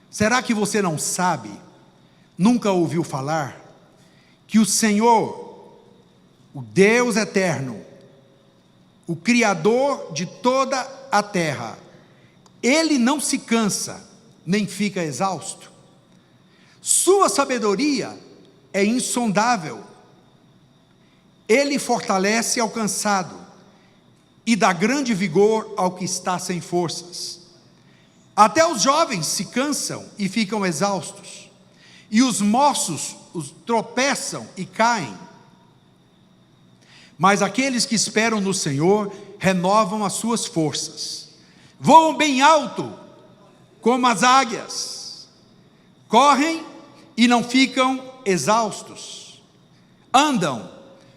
Será que você não sabe, nunca ouviu falar, que o Senhor, o Deus eterno, o Criador de toda a terra, Ele não se cansa, nem fica exausto? Sua sabedoria é insondável. Ele fortalece ao cansado e dá grande vigor ao que está sem forças. Até os jovens se cansam e ficam exaustos, e os moços tropeçam e caem. Mas aqueles que esperam no Senhor renovam as suas forças, voam bem alto como as águias, correm e não ficam exaustos, andam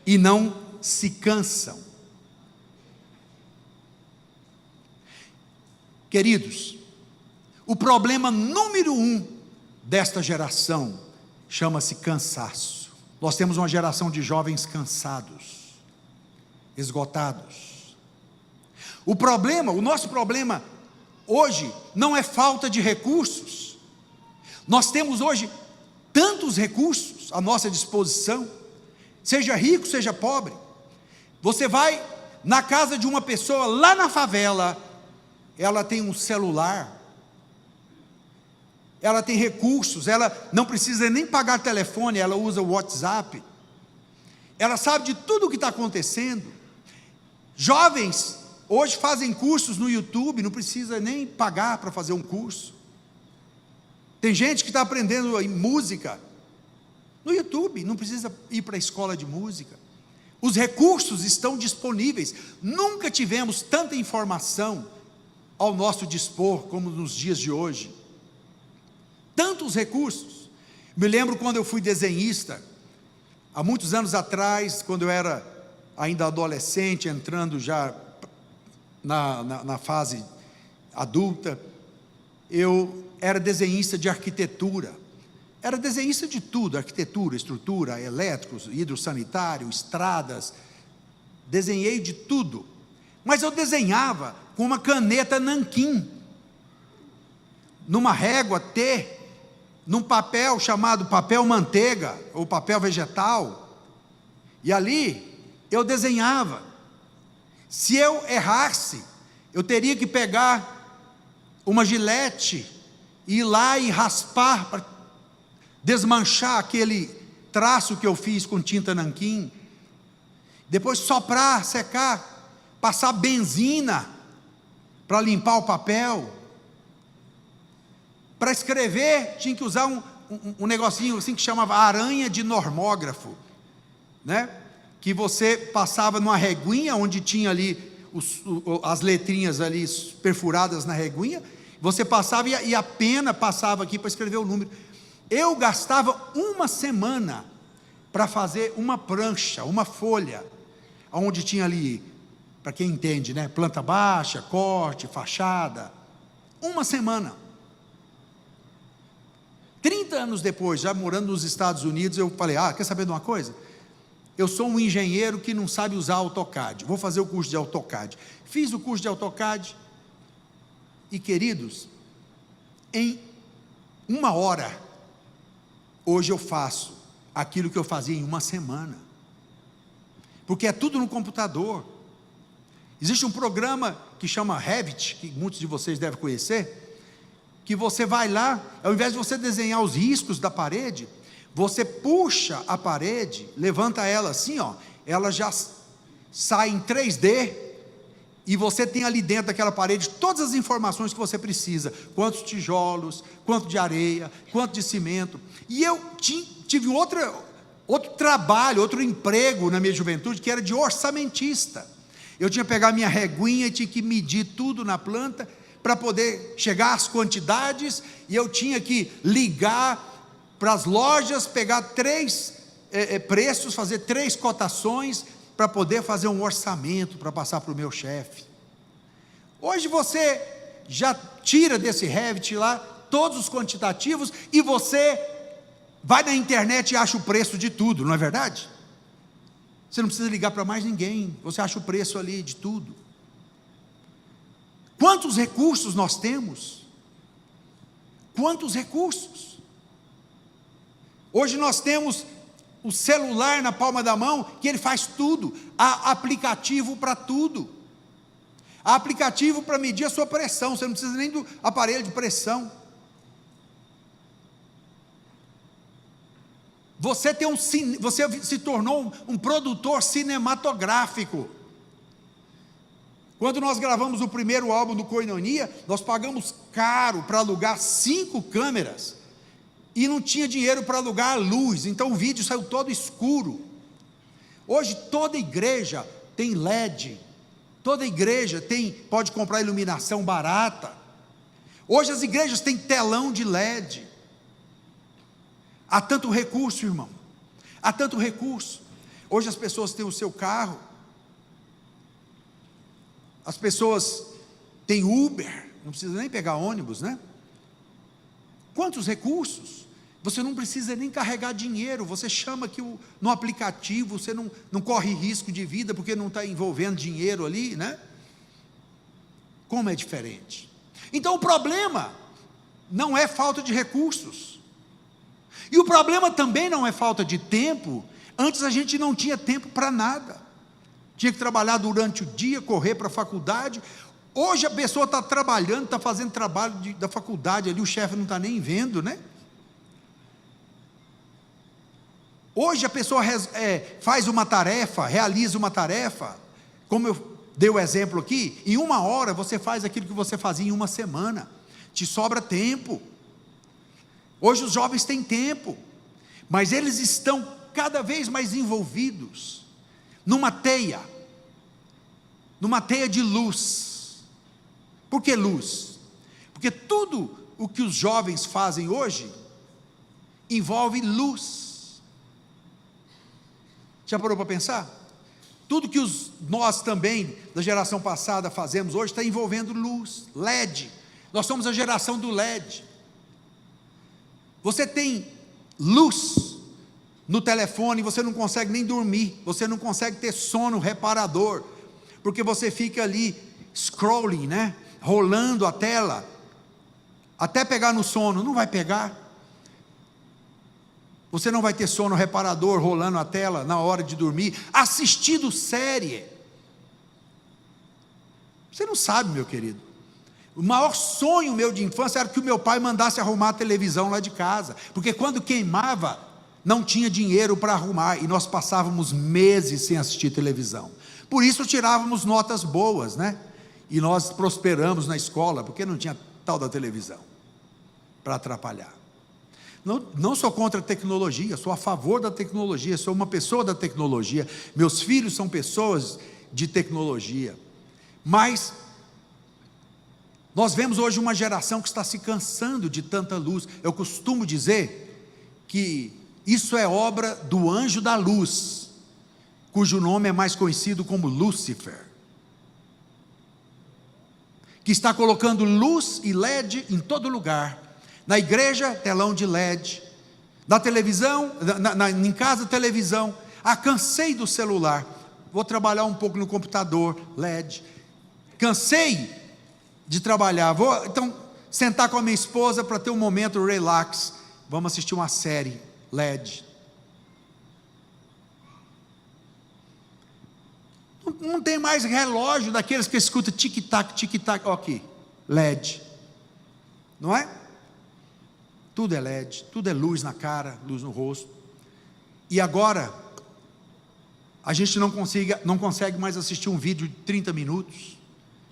e não se cansam. Queridos, o problema número 1 desta geração chama-se cansaço. Nós temos uma geração de jovens cansados, esgotados. O nosso problema hoje não é falta de recursos. Nós temos hoje tantos recursos à nossa disposição, seja rico, seja pobre. Você vai na casa de uma pessoa lá na favela, ela tem um celular, ela tem recursos, ela não precisa nem pagar telefone, ela usa o WhatsApp, ela sabe de tudo o que está acontecendo. Jovens hoje fazem cursos no YouTube, não precisa nem pagar para fazer um curso. Tem gente que está aprendendo música no YouTube, não precisa ir para a escola de música. Os recursos estão disponíveis. Nunca tivemos tanta informação ao nosso dispor como nos dias de hoje. Tantos recursos. Me lembro quando eu fui desenhista, há muitos anos atrás, quando eu era ainda adolescente, entrando já na fase adulta, eu era desenhista de arquitetura. Era desenhista de tudo, arquitetura, estrutura, elétricos, hidrossanitário, estradas. Desenhei de tudo. Mas eu desenhava com uma caneta nanquim, numa régua T, num papel chamado papel manteiga, ou papel vegetal. E ali eu desenhava. Se eu errasse, eu teria que pegar uma gilete e ir lá e raspar para desmanchar aquele traço que eu fiz com tinta nanquim, depois soprar, secar, passar benzina para limpar o papel. Para escrever tinha que usar um negocinho assim que chamava aranha de normógrafo, né? Que você passava numa reguinha onde tinha ali as letrinhas ali perfuradas na reguinha, você passava e a pena passava aqui para escrever o número. Eu gastava uma semana para fazer uma prancha, uma folha, onde tinha ali, para quem entende, né? Planta baixa, corte, fachada. Uma semana. 30 anos depois, já morando nos Estados Unidos, eu falei, quer saber de uma coisa? Eu sou um engenheiro que não sabe usar AutoCAD, vou fazer o curso de AutoCAD. Fiz o curso de AutoCAD, e queridos, em 1 hora, hoje eu faço aquilo que eu fazia em 1 semana, porque é tudo no computador. Existe um programa que chama Revit, que muitos de vocês devem conhecer, que você vai lá, ao invés de você desenhar os riscos da parede, você puxa a parede, levanta ela assim, ela já sai em 3D, e você tem ali dentro daquela parede todas as informações que você precisa, quantos tijolos, quanto de areia, quanto de cimento. E eu tive outro trabalho, outro emprego na minha juventude, que era de orçamentista. Eu tinha que pegar minha reguinha e tinha que medir tudo na planta, para poder chegar às quantidades, e eu tinha que ligar para as lojas, pegar 3 preços, fazer 3 cotações, para poder fazer um orçamento, para passar para o meu chefe. Hoje você já tira desse Revit lá, todos os quantitativos, e você vai na internet e acha o preço de tudo, não é verdade? Você não precisa ligar para mais ninguém, você acha o preço ali de tudo. Quantos recursos nós temos? Quantos recursos? Hoje nós temos o celular na palma da mão, que ele faz tudo. Há aplicativo para tudo. Há aplicativo para medir a sua pressão, você não precisa nem do aparelho de pressão. Você se tornou um produtor cinematográfico. Quando nós gravamos o primeiro álbum do Koinonia, nós pagamos caro para alugar 5 câmeras, e não tinha dinheiro para alugar a luz, então o vídeo saiu todo escuro. Hoje toda igreja tem LED, toda igreja pode comprar iluminação barata. Hoje as igrejas têm telão de LED. Há tanto recurso, irmão, há tanto recurso. Hoje as pessoas têm o seu carro, as pessoas têm Uber, não precisa nem pegar ônibus, né? Quantos recursos? Você não precisa nem carregar dinheiro, você chama que no aplicativo, você não corre risco de vida, porque não está envolvendo dinheiro ali, né? Como é diferente. Então o problema não é falta de recursos, e o problema também não é falta de tempo. Antes a gente não tinha tempo para nada, tinha que trabalhar durante o dia, correr para a faculdade. Hoje a pessoa está trabalhando, está fazendo trabalho da faculdade ali, o chefe não está nem vendo, né? Hoje a pessoa faz uma tarefa, realiza uma tarefa, como eu dei o exemplo aqui, em 1 hora você faz aquilo que você fazia em 1 semana, te sobra tempo. Hoje os jovens têm tempo, mas eles estão cada vez mais envolvidos numa teia de luz. Por que luz? Porque tudo o que os jovens fazem hoje envolve luz. Já parou para pensar? Tudo que nós também, da geração passada, fazemos hoje, está envolvendo luz, LED. Nós somos a geração do LED. Você tem luz no telefone, você não consegue nem dormir, você não consegue ter sono reparador, porque você fica ali scrolling, né? Rolando a tela, até pegar no sono. Não vai pegar. Você não vai ter sono reparador rolando a tela na hora de dormir, assistindo série. Você não sabe, meu querido. O maior sonho meu de infância era que o meu pai mandasse arrumar a televisão lá de casa, porque quando queimava, não tinha dinheiro para arrumar, e nós passávamos meses sem assistir televisão. Por isso tirávamos notas boas, né? E nós prosperamos na escola, porque não tinha tal da televisão para atrapalhar. Não sou contra a tecnologia, sou a favor da tecnologia, sou uma pessoa da tecnologia, meus filhos são pessoas de tecnologia, mas nós vemos hoje uma geração que está se cansando de tanta luz. Eu costumo dizer que isso é obra do anjo da luz, cujo nome é mais conhecido como Lúcifer, que está colocando luz e LED em todo lugar. Na igreja, telão de LED, na televisão, em casa, televisão. Cansei do celular, vou trabalhar um pouco no computador, LED. Cansei de trabalhar, vou então sentar com a minha esposa para ter um momento relax, vamos assistir uma série, LED. Não tem mais relógio daqueles que escuta tic-tac, tic-tac, ok, LED, não é? Tudo é LED, tudo é luz na cara, luz no rosto. E agora, a gente não consegue mais assistir um vídeo de 30 minutos.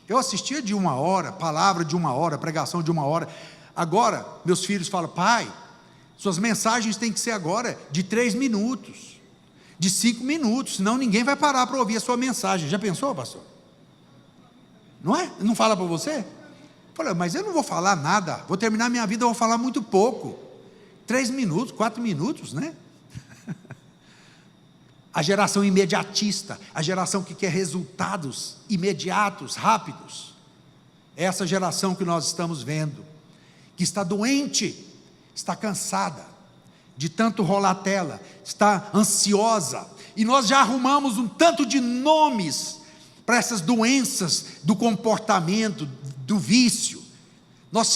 Eu assistia de 1 hora, palavra de 1 hora, pregação de 1 hora. Agora, meus filhos falam: pai, suas mensagens têm que ser agora de 3 minutos, de 5 minutos, senão ninguém vai parar para ouvir a sua mensagem. Já pensou, pastor? Não é? Não fala para você? Falei, mas eu não vou falar nada, vou terminar minha vida, eu vou falar muito pouco. 3 minutos, 4 minutos, né? A geração imediatista, a geração que quer resultados imediatos, rápidos. É essa geração que nós estamos vendo, que está doente, está cansada de tanto rolar a tela, está ansiosa, e nós já arrumamos um tanto de nomes para essas doenças do comportamento, do vício. Nós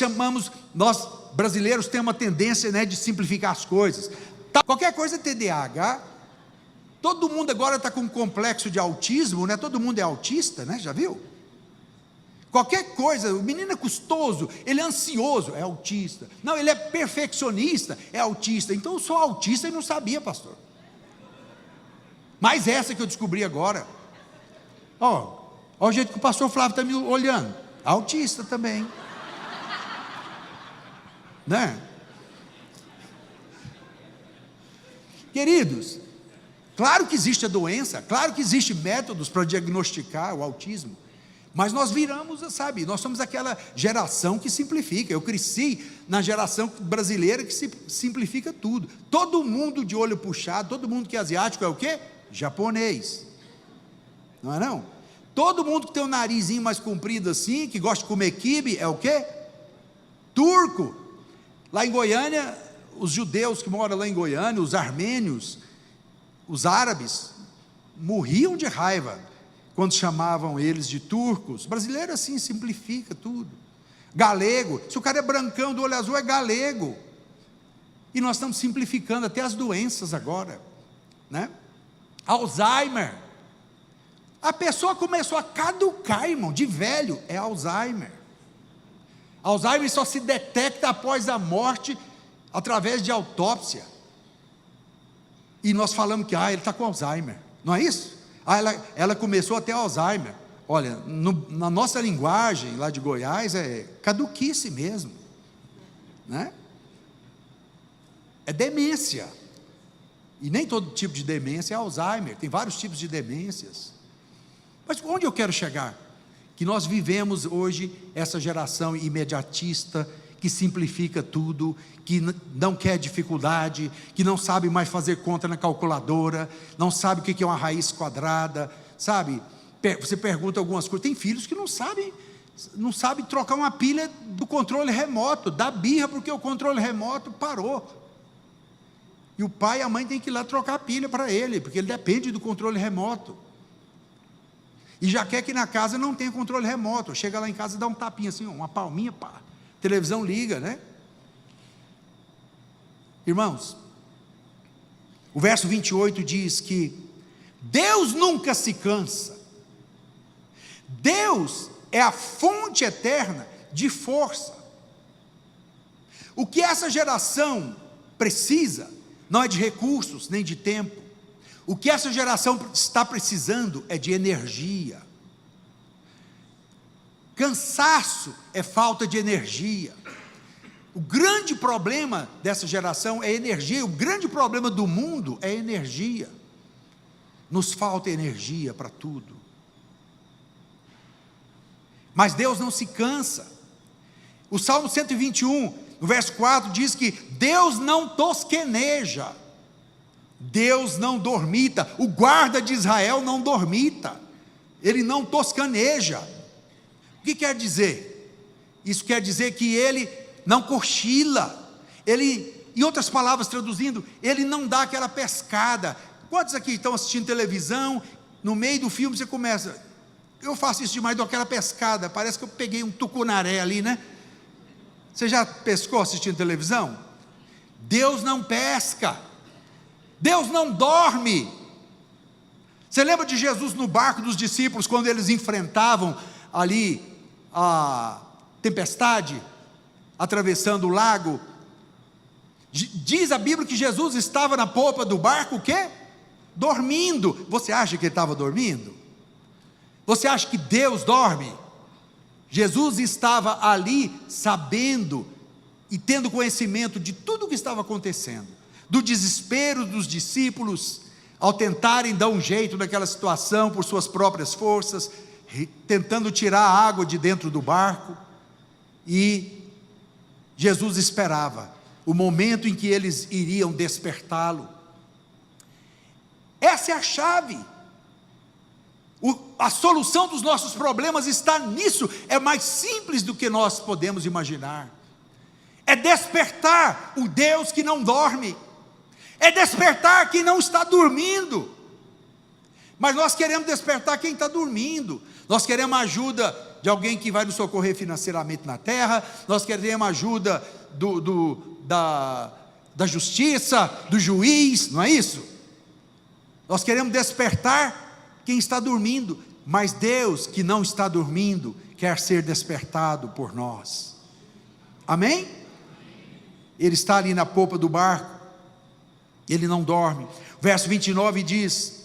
brasileiros têm uma tendência, né, de simplificar as coisas. Qualquer coisa é TDAH. Todo mundo agora está com um complexo de autismo, né? Todo mundo é autista, né? Já viu? Qualquer coisa, o menino é custoso, ele é ansioso, é autista. Não, ele é perfeccionista, é autista. Então eu sou autista e não sabia, pastor. Mas essa que eu descobri agora. Ó o jeito que o pastor Flávio está me olhando. Autista também. Né? Queridos, claro que existe a doença, claro que existem métodos para diagnosticar o autismo. Mas nós viramos, sabe, nós somos aquela geração que simplifica. Eu cresci na geração brasileira que simplifica tudo. Todo mundo de olho puxado, todo mundo que é asiático é o quê? Japonês. Não é não? Todo mundo que tem um narizinho mais comprido assim, que gosta de comer quibe, é o quê? Turco. Lá em Goiânia, os judeus que moram lá em Goiânia, os armênios, os árabes, morriam de raiva quando chamavam eles de turcos. Brasileiro assim simplifica tudo. Galego, se o cara é brancão do olho azul, é galego. E nós estamos simplificando até as doenças agora, né? Alzheimer, a pessoa começou a caducar, irmão, de velho, é Alzheimer. Alzheimer só se detecta após a morte, através de autópsia. E nós falamos que ele está com Alzheimer, não é isso? Ela começou a ter Alzheimer. Olha, na nossa linguagem lá de Goiás é caduquice mesmo, né? É demência. E nem todo tipo de demência é Alzheimer, tem vários tipos de demências. Mas onde eu quero chegar? Que nós vivemos hoje essa geração imediatista, que simplifica tudo, que não quer dificuldade, que não sabe mais fazer conta na calculadora, não sabe o que é uma raiz quadrada, sabe? Você pergunta algumas coisas, tem filhos que não sabem trocar uma pilha do controle remoto, dá birra porque o controle remoto parou. E o pai e a mãe têm que ir lá trocar a pilha para ele, porque ele depende do controle remoto. E já quer que na casa não tenha controle remoto. Chega lá em casa e dá um tapinha assim, uma palminha, pá. Televisão liga, né? Irmãos, o verso 28 diz que Deus nunca se cansa. Deus é a fonte eterna de força. O que essa geração precisa não é de recursos, nem de tempo. O que essa geração está precisando é de energia. Cansaço é falta de energia. O grande problema dessa geração é energia. O grande problema do mundo é energia. Nos falta energia para tudo. Mas Deus não se cansa. O Salmo 121, no verso 4, diz que Deus não tosqueneja, Deus não dormita, o guarda de Israel não dormita, ele não toscaneja. O que quer dizer? Isso quer dizer que ele não cochila, ele, em outras palavras traduzindo, ele não dá aquela pescada. Quantos aqui estão assistindo televisão, no meio do filme você começa, eu faço isso demais, dou aquela pescada, parece que eu peguei um tucunaré ali, né? Você já pescou assistindo televisão? Deus não pesca, Deus não dorme. Você lembra de Jesus no barco dos discípulos, quando eles enfrentavam ali a tempestade, atravessando o lago? Diz a Bíblia que Jesus estava na popa do barco, o quê? Dormindo. Você acha que ele estava dormindo? Você acha que Deus dorme? Jesus estava ali sabendo e tendo conhecimento de tudo o que estava acontecendo, do desespero dos discípulos ao tentarem dar um jeito naquela situação por suas próprias forças, tentando tirar a água de dentro do barco. E Jesus esperava o momento em que eles iriam despertá-lo. Essa é a chave. A solução dos nossos problemas está nisso. É mais simples do que nós podemos imaginar. É despertar o Deus que não dorme. É despertar quem não está dormindo. Mas nós queremos despertar quem está dormindo. Nós queremos ajuda de alguém que vai nos socorrer financeiramente na terra, nós queremos ajuda da justiça, do juiz, não é isso? Nós queremos despertar quem está dormindo, mas Deus, que não está dormindo, quer ser despertado por nós. Amém? Ele está ali na popa do barco, ele não dorme. Verso 29 diz: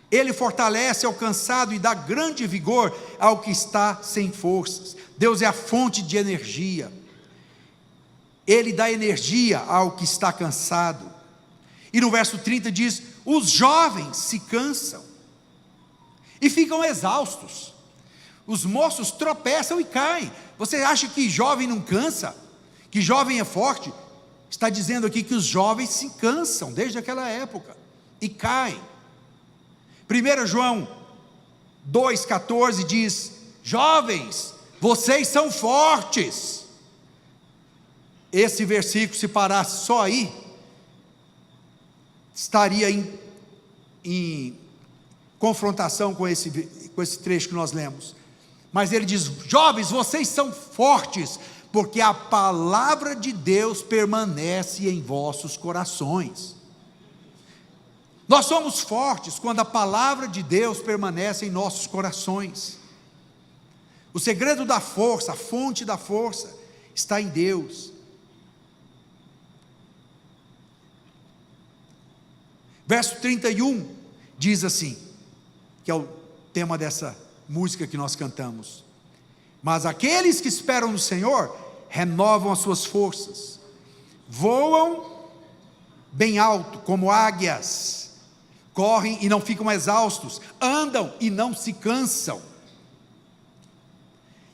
ele fortalece ao cansado e dá grande vigor ao que está sem forças. Deus é a fonte de energia, ele dá energia ao que está cansado. E no verso 30 diz: os jovens se cansam e ficam exaustos, os moços tropeçam e caem. Você acha que jovem não cansa? Que jovem é forte? Está dizendo aqui que os jovens se cansam desde aquela época e caem. 1 João 2,14 diz: jovens, vocês são fortes. Esse versículo, se parasse só aí, estaria em confrontação com esse trecho que nós lemos. Mas ele diz: jovens, vocês são fortes, porque a palavra de Deus permanece em vossos corações. Nós somos fortes quando a palavra de Deus permanece em nossos corações. O segredo da força, a fonte da força, está em Deus. Verso 31 diz assim, que é o tema dessa música que nós cantamos: mas aqueles que esperam no Senhor renovam as suas forças, voam bem alto como águias, correm e não ficam exaustos, andam e não se cansam.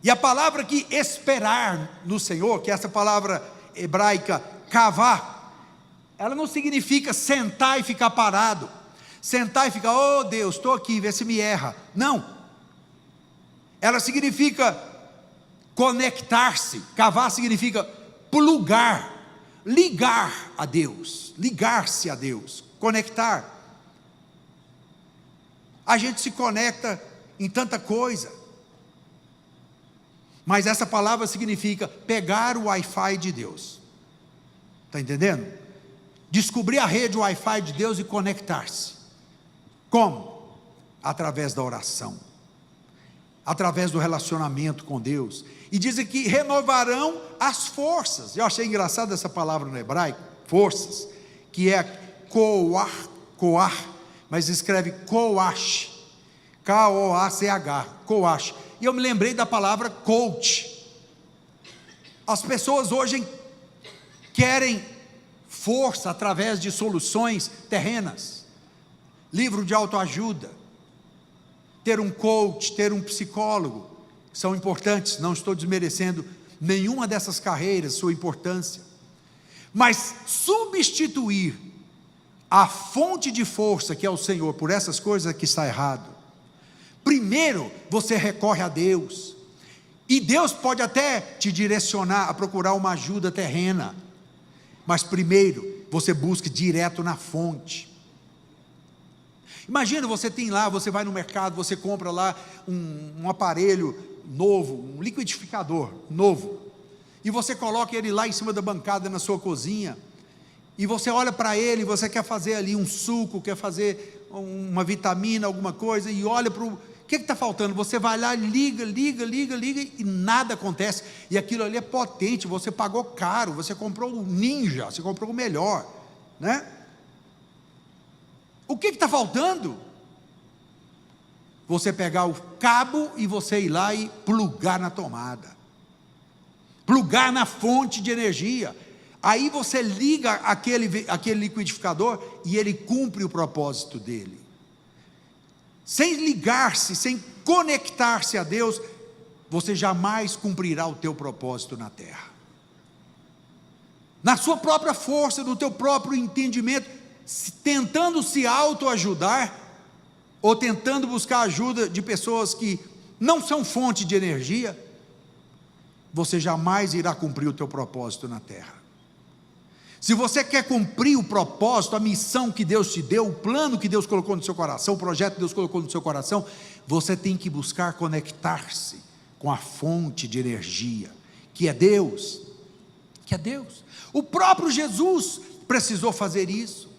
E a palavra que esperar no Senhor, que é essa palavra hebraica kavá, ela não significa sentar e ficar parado, sentar e ficar, oh Deus, estou aqui, vê se me erra. Não, ela significa conectar-se. Kavá significa plugar, ligar a Deus, ligar-se a Deus, conectar. A gente se conecta em tanta coisa, mas essa palavra significa pegar o Wi-Fi de Deus. Está entendendo? Descobrir a rede Wi-Fi de Deus e conectar-se. Como? Através da oração, através do relacionamento com Deus. E dizem que renovarão as forças. Eu achei engraçado essa palavra no hebraico, forças, que é koach, mas escreve koach, K-O-A-C-H, koach. E eu me lembrei da palavra coach. As pessoas hoje querem força através de soluções terrenas, livro de autoajuda, ter um coach, ter um psicólogo, são importantes, não estou desmerecendo nenhuma dessas carreiras, sua importância, mas substituir a fonte de força que é o Senhor por essas coisas que está errado. Primeiro você recorre a Deus, e Deus pode até te direcionar a procurar uma ajuda terrena, mas primeiro você busque direto na fonte. Imagina, você tem lá, você vai no mercado, você compra lá um aparelho novo, um liquidificador novo, e você coloca ele lá em cima da bancada na sua cozinha, e você olha para ele, você quer fazer ali um suco, quer fazer uma vitamina, alguma coisa, e olha para o que está faltando, você vai lá, liga, e nada acontece, e aquilo ali é potente, você pagou caro, você comprou o Ninja, você comprou o melhor, né? O que está faltando? Você pegar o cabo e você ir lá e plugar na tomada, plugar na fonte de energia, aí você liga aquele liquidificador e ele cumpre o propósito dele. Sem ligar-se, sem conectar-se a Deus, você jamais cumprirá o teu propósito na terra. Na sua própria força, no teu próprio entendimento, tentando se autoajudar, ou tentando buscar ajuda de pessoas que não são fonte de energia, você jamais irá cumprir o teu propósito na terra. Se você quer cumprir o propósito, a missão que Deus te deu, o plano que Deus colocou no seu coração, o projeto que Deus colocou no seu coração, você tem que buscar conectar-se com a fonte de energia, que é Deus. O próprio Jesus precisou fazer isso.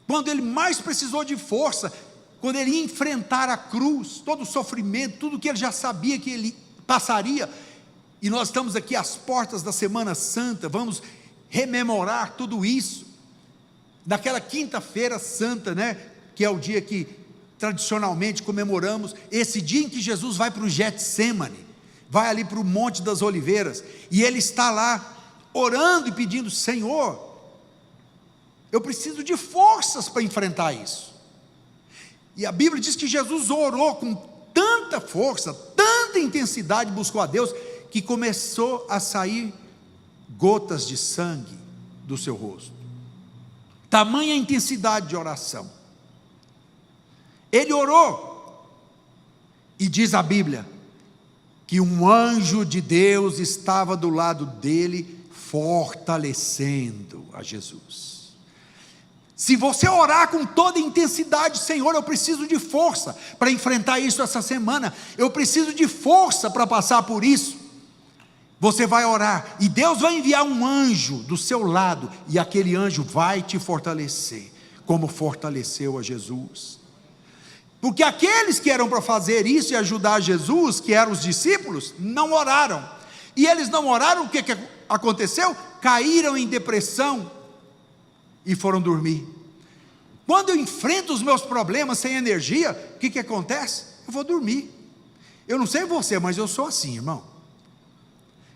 Quando ele mais precisou de força, quando ele ia enfrentar a cruz, todo o sofrimento, tudo que ele já sabia que ele passaria, e nós estamos aqui às portas da Semana Santa, vamos rememorar tudo isso, naquela quinta-feira santa, né, que é o dia que tradicionalmente comemoramos, esse dia em que Jesus vai para o Getsêmani, vai ali para o Monte das Oliveiras, e ele está lá, orando e pedindo: Senhor, eu preciso de forças para enfrentar isso. E a Bíblia diz que Jesus orou com tanta força, tanta intensidade, buscou a Deus, que começou a sair gotas de sangue do seu rosto. Tamanha intensidade de oração. Ele orou, e diz a Bíblia, que um anjo de Deus estava do lado dele, fortalecendo a Jesus. Se você orar com toda intensidade: Senhor, eu preciso de força para enfrentar isso essa semana, eu preciso de força para passar por isso, você vai orar, e Deus vai enviar um anjo do seu lado, e aquele anjo vai te fortalecer, como fortaleceu a Jesus. Porque aqueles que eram para fazer isso e ajudar Jesus, que eram os discípulos, não oraram, e eles não oraram, o que aconteceu? Caíram em depressão, e foram dormir. Quando eu enfrento os meus problemas sem energia, o que acontece? Eu vou dormir. Eu não sei você, mas eu sou assim, irmão.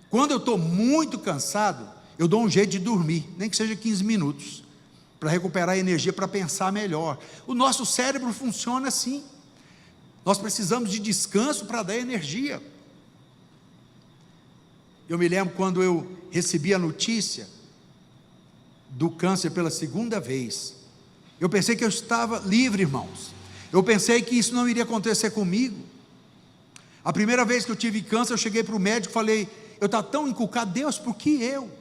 Quando eu estou muito cansado, eu dou um jeito de dormir, nem que seja 15 minutos, para recuperar a energia, para pensar melhor. O nosso cérebro funciona assim. Nós precisamos de descanso para dar energia. Eu me lembro quando eu recebi a notícia do câncer pela segunda vez, eu pensei que eu estava livre, irmãos. Eu pensei que isso não iria acontecer comigo. A primeira vez que eu tive câncer, eu cheguei para o médico e falei: eu estava tão encucado: Deus, por que eu?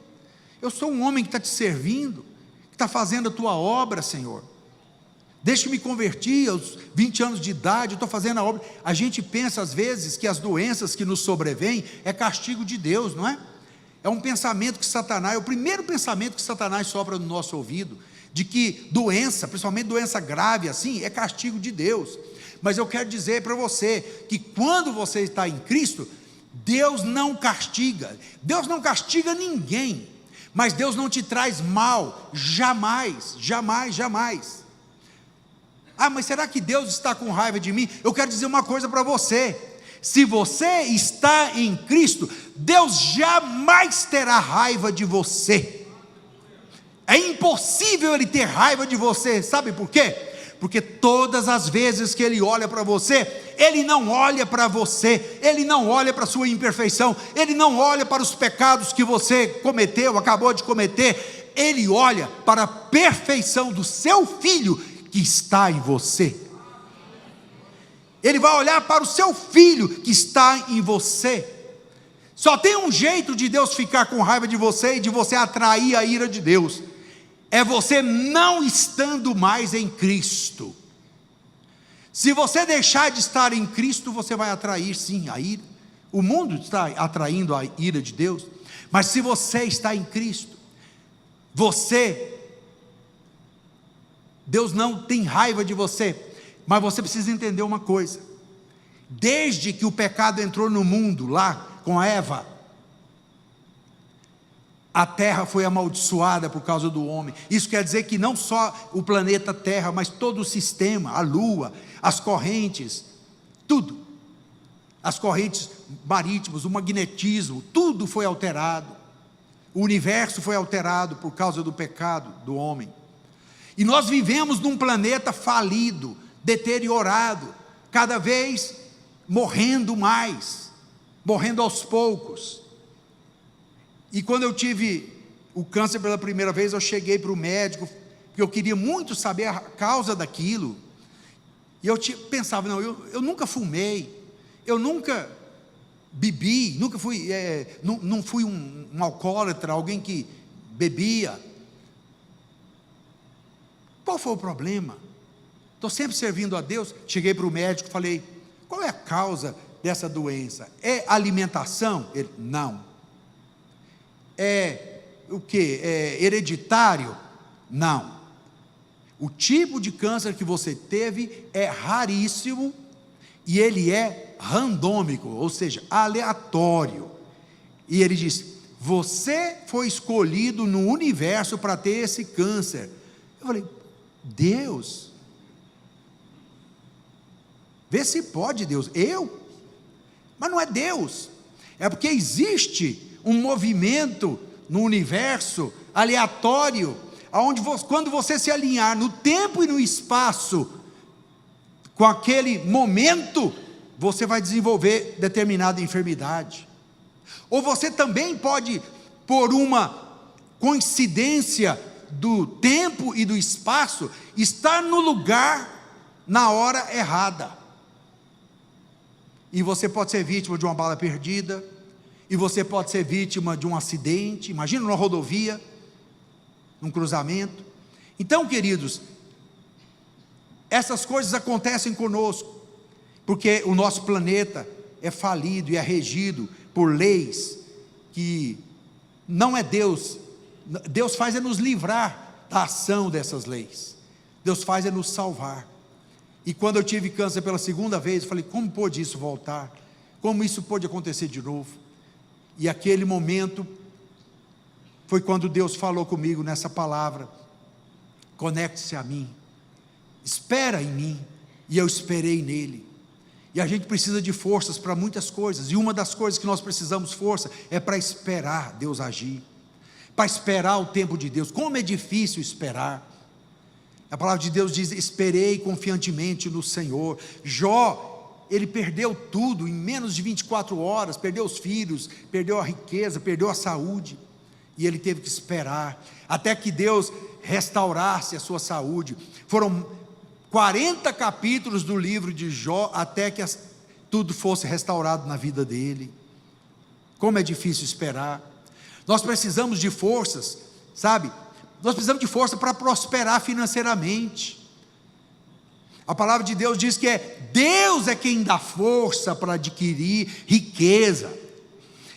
Eu sou um homem que está te servindo, que está fazendo a tua obra, Senhor. Desde que me converti, aos 20 anos de idade, eu estou fazendo a obra. A gente pensa às vezes que as doenças que nos sobrevêm é castigo de Deus, não é? É um pensamento que Satanás, é o primeiro pensamento que Satanás sopra no nosso ouvido, de que doença, principalmente doença grave assim, é castigo de Deus. Mas eu quero dizer para você, que quando você está em Cristo, Deus não castiga ninguém, mas Deus não te traz mal, jamais, jamais, jamais. Ah, mas será que Deus está com raiva de mim? Eu quero dizer uma coisa para você: se você está em Cristo, Deus jamais terá raiva de você. É impossível Ele ter raiva de você, sabe por quê? Porque todas as vezes que Ele olha para você, Ele não olha para você, Ele não olha para a sua imperfeição, Ele não olha para os pecados que você cometeu, acabou de cometer, Ele olha para a perfeição do seu Filho que está em você. Ele vai olhar para o seu Filho que está em você. Só tem um jeito de Deus ficar com raiva de você e de você atrair a ira de Deus: é você não estando mais em Cristo. Se você deixar de estar em Cristo, você vai atrair sim a ira. O mundo está atraindo a ira de Deus, mas se você está em Cristo, Deus não tem raiva de você. Mas você precisa entender uma coisa: desde que o pecado entrou no mundo, lá com Eva, a terra foi amaldiçoada por causa do homem. Isso quer dizer que não só o planeta Terra, mas todo o sistema, a lua, as correntes, tudo, as correntes marítimas, o magnetismo, tudo foi alterado. O universo foi alterado por causa do pecado do homem. E nós vivemos num planeta falido, deteriorado, cada vez morrendo mais, morrendo aos poucos. E quando eu tive o câncer pela primeira vez, eu cheguei para o médico, porque eu queria muito saber a causa daquilo. E eu pensava: não, eu nunca fumei, eu nunca bebi, nunca fui, não fui um alcoólatra, alguém que bebia. Qual foi o problema? Estou sempre servindo a Deus. Cheguei para o médico e falei: qual é a causa dessa doença é alimentação? Ele, não. É o que? É hereditário? Não. O tipo de câncer que você teve é raríssimo e ele é randômico, ou seja, aleatório. E ele diz: você foi escolhido no universo para ter esse câncer. Eu falei: Deus, vê se pode, Deus. Eu? Mas não é Deus. É porque existe um movimento no universo aleatório, onde quando você se alinhar no tempo e no espaço com aquele momento, você vai desenvolver determinada enfermidade. Ou você também pode, por uma coincidência do tempo e do espaço, estar no lugar na hora errada. E você pode ser vítima de uma bala perdida, e você pode ser vítima de um acidente. Imagina numa rodovia, num cruzamento. Então, queridos, essas coisas acontecem conosco, porque o nosso planeta é falido e é regido por leis que não é Deus. Deus faz é nos livrar da ação dessas leis. Deus faz é nos salvar. E quando eu tive câncer pela segunda vez, eu falei: como pôde isso voltar? Como isso pôde acontecer de novo? E aquele momento foi quando Deus falou comigo nessa palavra: conecte-se a mim, espera em mim. E eu esperei nele. E a gente precisa de forças para muitas coisas, e uma das coisas que nós precisamos força é para esperar Deus agir, para esperar o tempo de Deus. Como é difícil esperar. A palavra de Deus diz: esperei confiantemente no Senhor. Jó, ele perdeu tudo em menos de 24 horas, perdeu os filhos, perdeu a riqueza, perdeu a saúde, e ele teve que esperar, até que Deus restaurasse a sua saúde. Foram 40 capítulos do livro de Jó, até que tudo fosse restaurado na vida dele. Como é difícil esperar. Nós precisamos de forças, sabe? Nós precisamos de força para prosperar financeiramente. A palavra de Deus diz que Deus é quem dá força para adquirir riqueza.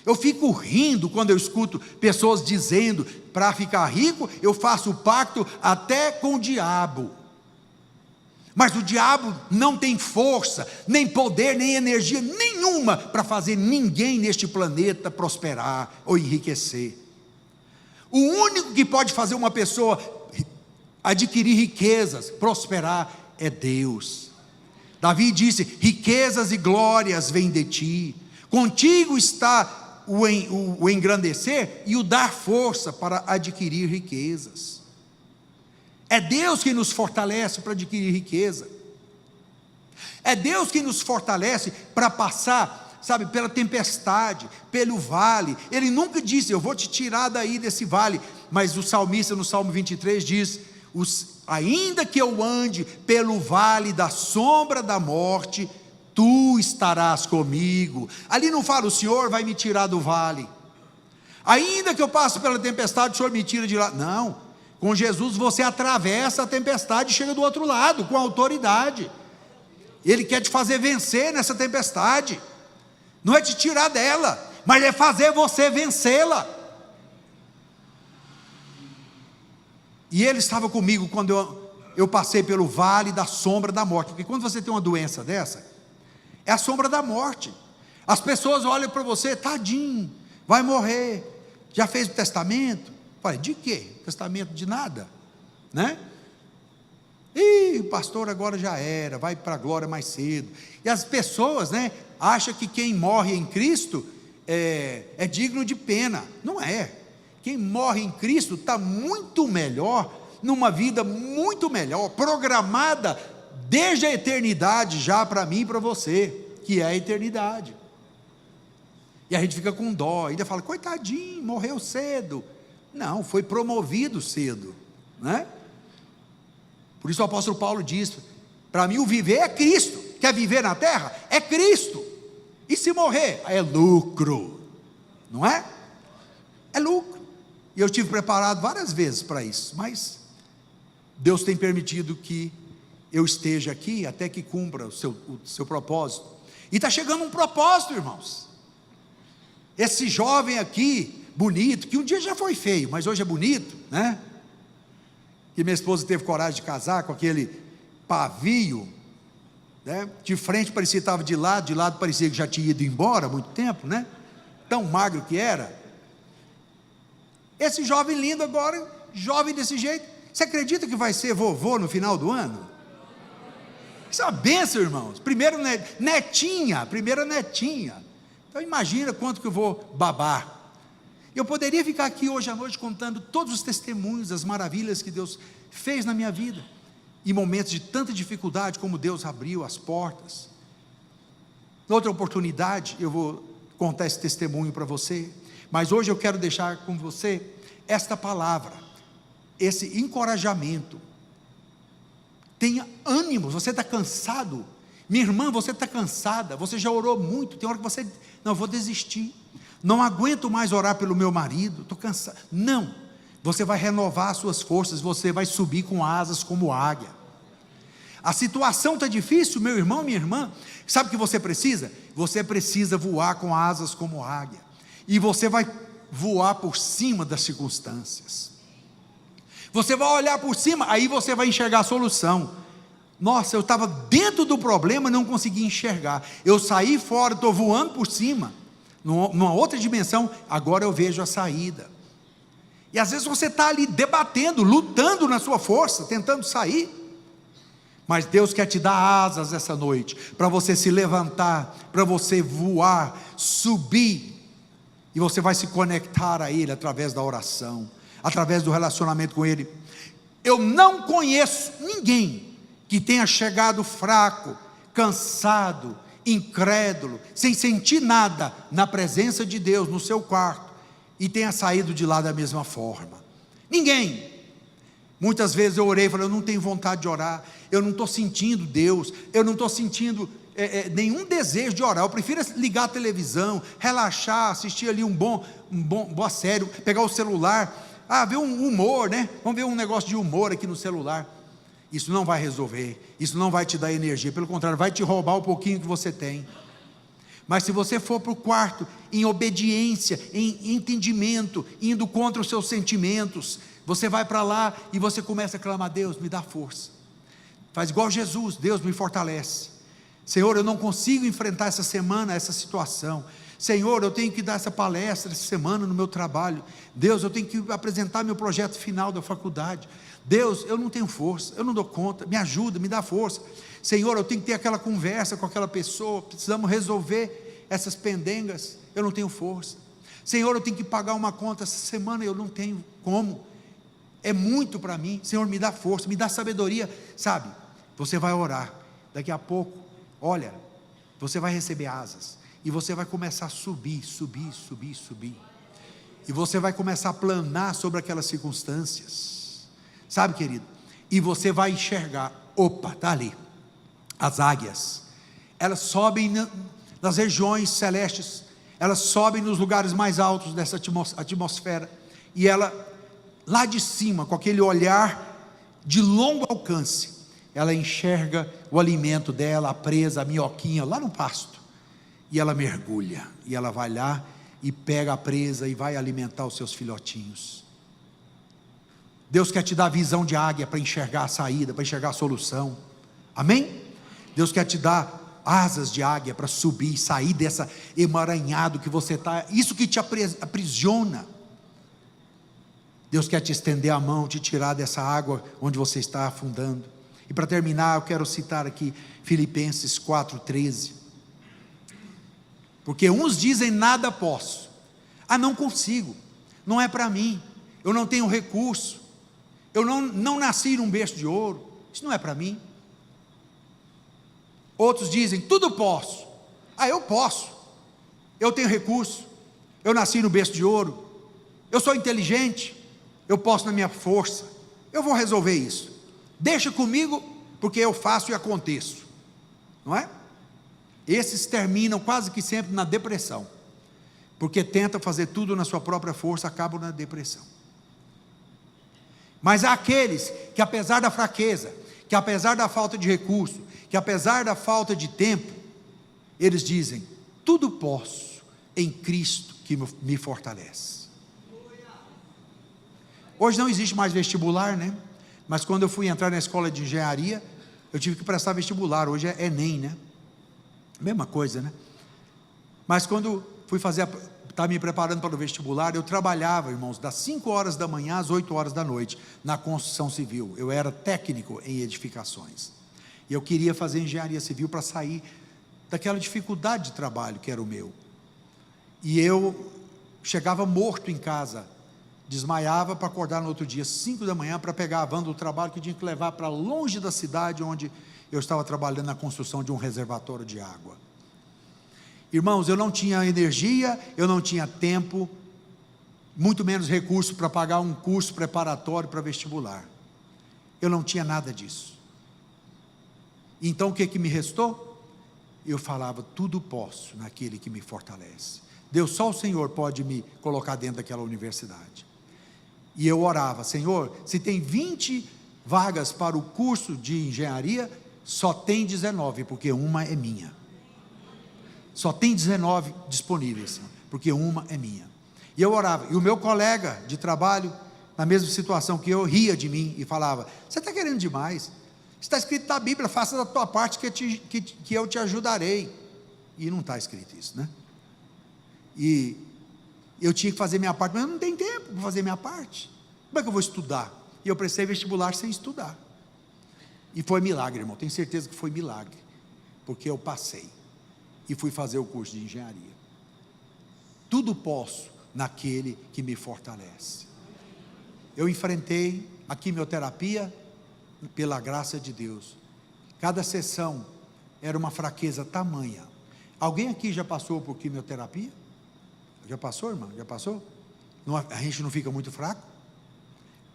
Eu fico rindo quando eu escuto pessoas dizendo: para ficar rico eu faço pacto até com o diabo. Mas o diabo não tem força, nem poder, nem energia nenhuma para fazer ninguém neste planeta prosperar ou enriquecer. O único que pode fazer uma pessoa adquirir riquezas, prosperar, é Deus. Davi disse: riquezas e glórias vêm de ti, contigo está o engrandecer e o dar força para adquirir riquezas. É Deus que nos fortalece para adquirir riqueza. É Deus que nos fortalece para passar, sabe, pela tempestade, pelo vale. Ele nunca disse: eu vou te tirar daí desse vale. Mas o salmista no Salmo 23 diz: ainda que eu ande pelo vale da sombra da morte, tu estarás comigo. Ali não fala: o Senhor vai me tirar do vale. Ainda que eu passe pela tempestade, o Senhor me tira de lá. Não. Com Jesus você atravessa a tempestade e chega do outro lado, com autoridade. Ele quer te fazer vencer nessa tempestade. Não é te tirar dela, mas é fazer você vencê-la. E Ele estava comigo quando eu passei pelo vale da sombra da morte. Porque quando você tem uma doença dessa, é a sombra da morte. As pessoas olham para você: tadinho, vai morrer. Já fez o testamento? Falei: de quê? Testamento de nada, né? E o pastor agora já era, vai para a glória mais cedo. E as pessoas, né, acham que quem morre em Cristo é digno de pena. Não é. Quem morre em Cristo está muito melhor, numa vida muito melhor, programada desde a eternidade já para mim e para você, que é a eternidade. E a gente fica com dó, ainda fala: coitadinho, morreu cedo. Não, foi promovido cedo, né? Por isso o apóstolo Paulo diz: para mim o viver é Cristo. Quer viver na terra? É Cristo. E se morrer? É lucro, não é? É lucro. E eu tive preparado várias vezes para isso, mas Deus tem permitido que eu esteja aqui até que cumpra o seu propósito. E está chegando um propósito, irmãos. Esse jovem aqui, bonito, que um dia já foi feio, mas hoje é bonito, né? Que minha esposa teve coragem de casar com aquele pavio, né? De frente parecia que estava de lado parecia que já tinha ido embora há muito tempo, né? Tão magro que era. Esse jovem lindo agora, jovem desse jeito, você acredita que vai ser vovô no final do ano? Isso é uma bênção, irmãos. Primeira netinha. Então imagina quanto que eu vou babar. Eu poderia ficar aqui hoje à noite contando todos os testemunhos, as maravilhas que Deus fez na minha vida, em momentos de tanta dificuldade, como Deus abriu as portas. Noutra oportunidade eu vou contar esse testemunho para você, mas hoje eu quero deixar com você esta palavra, esse encorajamento. Tenha ânimo. Você está cansado, minha irmã, você está cansada, você já orou muito, tem hora que você, não, eu vou desistir, não aguento mais orar pelo meu marido, estou cansado. Não, você vai renovar as suas forças, você vai subir com asas como águia. A situação está difícil, meu irmão, minha irmã, sabe o que você precisa? Você precisa voar com asas como águia, e você vai voar por cima das circunstâncias. Você vai olhar por cima, aí você vai enxergar a solução. Nossa, eu estava dentro do problema e não conseguia enxergar. Eu saí fora, estou voando por cima, numa outra dimensão, agora eu vejo a saída. E às vezes você está ali debatendo, lutando na sua força, tentando sair. Mas Deus quer te dar asas essa noite, para você se levantar, para você voar, subir, e você vai se conectar a Ele através da oração, através do relacionamento com Ele. Eu não conheço ninguém que tenha chegado fraco, cansado, incrédulo, sem sentir nada na presença de Deus no seu quarto, e tenha saído de lá da mesma forma. Ninguém. Muitas vezes eu orei e falei, eu não tenho vontade de orar, eu não estou sentindo Deus, eu não estou sentindo nenhum desejo de orar, eu prefiro ligar a televisão, relaxar, assistir ali boa série, pegar o celular, ver um humor, né? Vamos ver um negócio de humor aqui no celular. Isso não vai resolver, isso não vai te dar energia, pelo contrário, vai te roubar o pouquinho que você tem. Mas se você for para o quarto, em obediência, em entendimento, indo contra os seus sentimentos, você vai para lá e você começa a clamar, Deus me dá força, faz igual Jesus, Deus me fortalece. Senhor, eu não consigo enfrentar essa semana, essa situação. Senhor, eu tenho que dar essa palestra essa semana no meu trabalho. Deus, eu tenho que apresentar meu projeto final da faculdade. Deus, eu não tenho força, eu não dou conta, me ajuda, me dá força. Senhor, eu tenho que ter aquela conversa com aquela pessoa, precisamos resolver essas pendengas, eu não tenho força. Senhor, eu tenho que pagar uma conta essa semana, eu não tenho como, é muito para mim. Senhor, me dá força, me dá sabedoria, sabe? Você vai orar, daqui a pouco, olha, você vai receber asas, e você vai começar a subir, e você vai começar a planar sobre aquelas circunstâncias, sabe, querido? E você vai enxergar, opa, está ali, as águias, elas sobem nas regiões celestes, elas sobem nos lugares mais altos dessa atmosfera, e ela, lá de cima, com aquele olhar de longo alcance, ela enxerga o alimento dela, a presa, a minhoquinha, lá no pasto, e ela mergulha, e ela vai lá, e pega a presa, e vai alimentar os seus filhotinhos. Deus quer te dar visão de águia, para enxergar a saída, para enxergar a solução, amém? Deus quer te dar asas de águia, para subir, sair dessa emaranhado que você está, isso que te aprisiona. Deus quer te estender a mão, te tirar dessa água, onde você está afundando. E para terminar, eu quero citar aqui, Filipenses 4,13, porque uns dizem, nada posso, não consigo, não é para mim, eu não tenho recurso, eu não nasci num berço de ouro, isso não é para mim. Outros dizem, tudo posso, eu posso, eu tenho recurso, eu nasci no berço de ouro, eu sou inteligente, eu posso na minha força, eu vou resolver isso, deixa comigo, porque eu faço e aconteço, não é? Esses terminam quase que sempre na depressão, porque tentam fazer tudo na sua própria força, acabam na depressão. Mas há aqueles que, apesar da fraqueza, que apesar da falta de recurso, que apesar da falta de tempo, eles dizem: tudo posso em Cristo que me fortalece. Hoje não existe mais vestibular, né? Mas quando eu fui entrar na escola de engenharia, eu tive que prestar vestibular. Hoje é Enem, né? Mesma coisa, né? Mas quando fui estava me preparando para o vestibular, eu trabalhava, irmãos, das 5 horas da manhã às 8 horas da noite, na construção civil. Eu era técnico em edificações. E eu queria fazer engenharia civil para sair daquela dificuldade de trabalho que era o meu. E eu chegava morto em casa, desmaiava para acordar no outro dia, 5 da manhã, para pegar a van do trabalho que eu tinha que levar para longe da cidade onde eu estava trabalhando na construção de um reservatório de água. Irmãos, eu não tinha energia, eu não tinha tempo, muito menos recurso para pagar um curso preparatório para vestibular. Eu não tinha nada disso. Então o que me restou? Eu falava: tudo posso naquele que me fortalece. Deus, só o Senhor pode me colocar dentro daquela universidade. E eu orava: Senhor, se tem 20 vagas para o curso de engenharia, só tem 19, porque uma é minha. Só tem 19 disponíveis, porque uma é minha. E eu orava, e o meu colega de trabalho, na mesma situação que eu, ria de mim e falava: você está querendo demais, está escrito na Bíblia, faça da tua parte que eu te ajudarei. E não está escrito isso, né? E eu tinha que fazer minha parte, mas eu não tenho tempo para fazer minha parte. Como é que eu vou estudar? E eu prestei vestibular sem estudar. E foi milagre, irmão, tenho certeza que foi milagre, porque eu passei e fui fazer o curso de engenharia. Tudo posso naquele que me fortalece. Eu enfrentei a quimioterapia pela graça de Deus. Cada sessão era uma fraqueza tamanha. Alguém aqui já passou por quimioterapia? Já passou, irmão? Já passou? Não, a gente não fica muito fraco?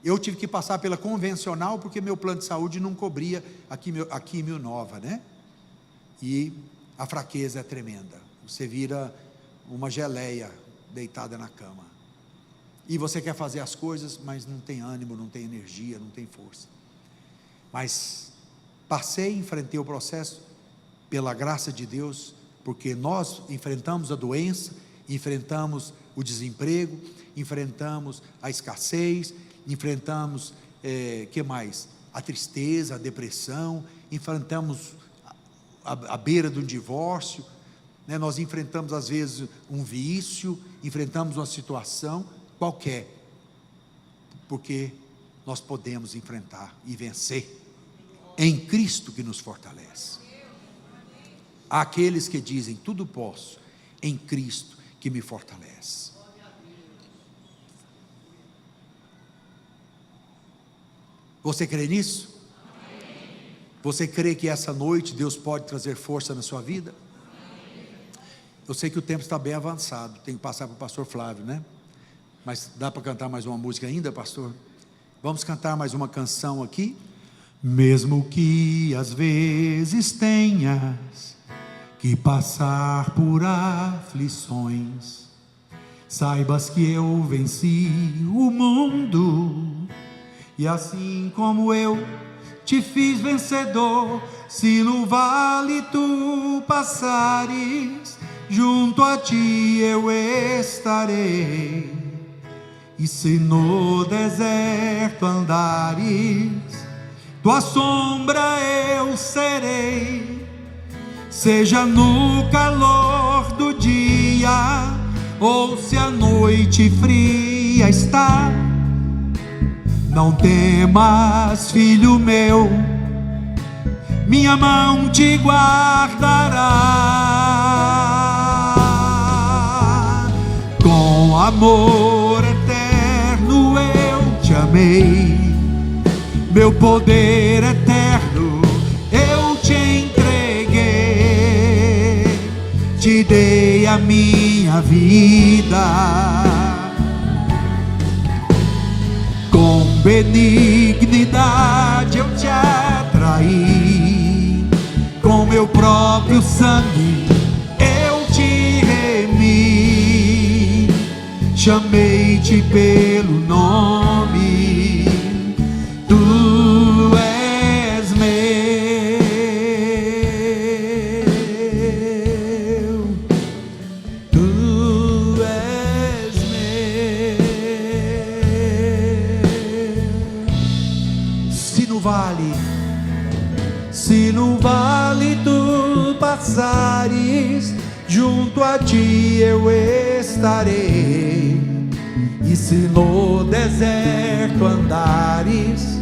Eu tive que passar pela convencional, porque meu plano de saúde não cobria a quimio nova, né? E a fraqueza é tremenda. Você vira uma geleia deitada na cama. E você quer fazer as coisas, mas não tem ânimo, não tem energia, não tem força. Mas passei, enfrentei o processo pela graça de Deus, porque nós enfrentamos a doença, enfrentamos o desemprego, enfrentamos a escassez, enfrentamos, que mais? A tristeza, a depressão, enfrentamos a beira do divórcio, né? Nós enfrentamos às vezes um vício, enfrentamos uma situação qualquer, porque nós podemos enfrentar e vencer em Cristo que nos fortalece. Há aqueles que dizem: tudo posso em Cristo que me fortalece. Você crê nisso? Você crê que essa noite Deus pode trazer força na sua vida? Eu sei que o tempo está bem avançado, tem que passar para o pastor Flávio, né? Mas dá para cantar mais uma música ainda, pastor? Vamos cantar mais uma canção aqui? Mesmo que às vezes tenhas que passar por aflições, saibas que eu venci o mundo, e assim como eu te fiz vencedor, se no vale tu passares, junto a ti eu estarei. E se no deserto andares, tua sombra eu serei. Seja no calor do dia, ou se a noite fria está, não temas, filho meu, minha mão te guardará. Com amor eterno eu te amei, meu poder eterno eu te entreguei, te dei a minha vida. Com benignidade eu te atraí, com meu próprio sangue eu te remi, chamei-te pelo nome, tu és meu. se no vale tu passares, junto a ti eu estarei. E se no deserto andares,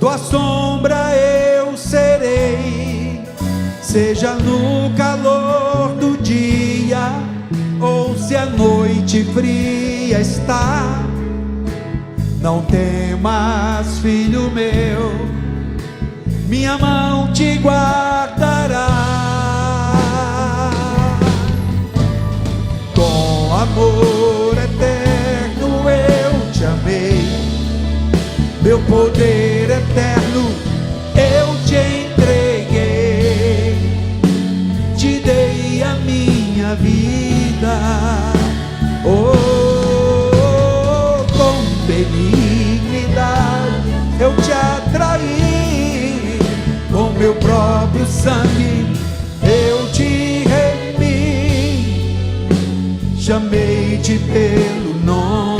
tua sombra eu serei. Seja no calor do dia, ou se a noite fria está, não temas, filho meu, minha mão te guardará. Com amor eterno eu te amei, meu poder eterno eu te entreguei, te dei a minha vida, com benignidade eu te atraí, com meu próprio sangue eu te remi, chamei-te pelo nome.